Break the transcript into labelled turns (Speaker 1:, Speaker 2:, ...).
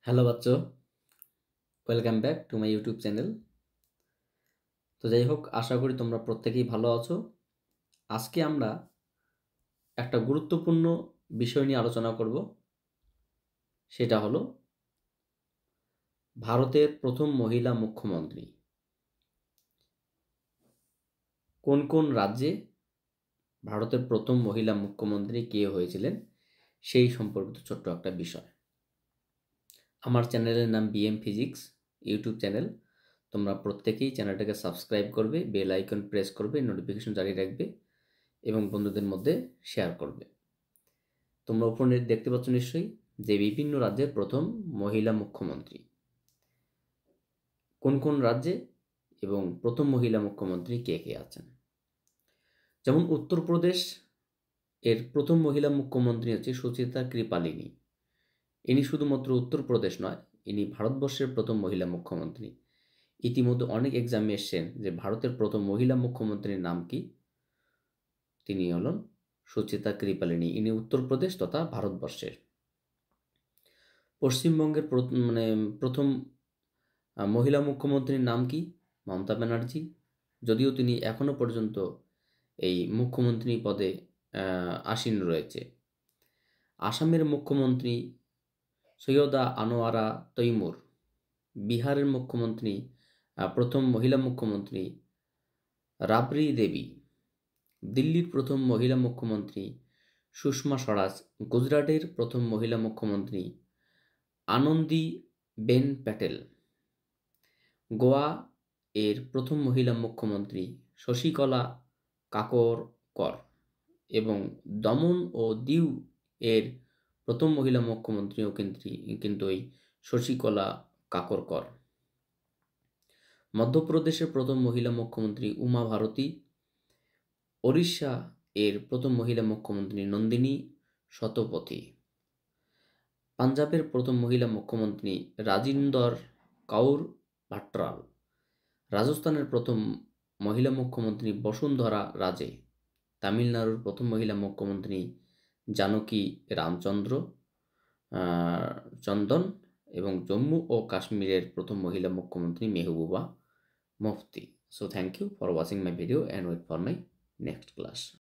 Speaker 1: Hello বাচ্চো, welcome back to my YouTube channel. তো যাই হোক, আশা করি তোমরা প্রত্যেকেই ভালো আছো। আজকে আমরা একটা গুরুত্বপূর্ণ বিষয় নিয়ে আলোচনা করব। সেটা হলো ভারতের প্রথম মহিলা মুখ্যমন্ত্রী। কোন কোন রাজ্যে ভারতের প্রথম মহিলা মুখ্যমন্ত্রী কে হয়েছিলেন সেই সম্পর্কিত ছোট্ট একটা বিষয়। আমার চ্যানেলের নাম বিএম ফিজিক্স ইউটিউব চ্যানেল। তোমরা প্রত্যেকেই চ্যানেলটাকে সাবস্ক্রাইব করবে, বেল আইকন প্রেস করবে, নোটিফিকেশন জারি রাখবে এবং বন্ধুদের মধ্যে শেয়ার করবে। তোমরা উপরে দেখতে পাচ্ছ নিশ্চয়ই যে বিভিন্ন রাজ্যের প্রথম মহিলা মুখ্যমন্ত্রী কোন কোন রাজ্যে এবং প্রথম মহিলা মুখ্যমন্ত্রী কে কে আছেন। যেমন উত্তরপ্রদেশ এর প্রথম মহিলা মুখ্যমন্ত্রী হচ্ছে সুচিত্রা কৃপালিনী। ইনি শুধুমাত্র উত্তরপ্রদেশ নয়, ইনি ভারতবর্ষের প্রথম মহিলা মুখ্যমন্ত্রী। ইতিমধ্যে অনেক এক্সামে এসছেন যে ভারতের প্রথম মহিলা মুখ্যমন্ত্রীর নাম কি। তিনি হলেন সুচিত্রা কৃপালিনী। ইনি উত্তরপ্রদেশ তথা ভারতবর্ষের। পশ্চিমবঙ্গের প্রথম মহিলা মুখ্যমন্ত্রীর নাম কি? মমতা ব্যানার্জি। যদিও তিনি এখনো পর্যন্ত এই মুখ্যমন্ত্রী পদে আসীন রয়েছে। আসামের মুখ্যমন্ত্রী সৈয়দা আনোয়ারা তৈমুর। বিহারের মুখ্যমন্ত্রী প্রথম মহিলা মুখ্যমন্ত্রী রাবড়ি দেবী। দিল্লির প্রথম মহিলা মুখ্যমন্ত্রী সুষমা স্বরাজ। গুজরাটের প্রথম মহিলা মুখ্যমন্ত্রী আনন্দি বেন প্যাটেল। গোয়া এর প্রথম মহিলা মুখ্যমন্ত্রী শশীকলা কাকরকর এবং দমন ও দিউ এর প্রথম মহিলা মুখ্যমন্ত্রীও কিন্তু এই শশীকলা কাকরকর। মধ্যপ্রদেশের প্রথম মহিলা মুখ্যমন্ত্রী উমা ভারতী। ওড়িশা এর প্রথম মহিলা মুখ্যমন্ত্রী নন্দিনী শতপথী। পাঞ্জাবের প্রথম মহিলা মুখ্যমন্ত্রী রাজিন্দর কাউর ভাট্রাল। রাজস্থানের প্রথম মহিলা মুখ্যমন্ত্রী বসুন্ধরা রাজে। তামিলনাড়ুর প্রথম মহিলা মুখ্যমন্ত্রী জানকী রামচন্দ্র চন্দন এবং জম্মু ও কাশ্মীরের প্রথম মহিলা মুখ্যমন্ত্রী Mehbooba Mufti. So thank you for watching my video and wait for my next class.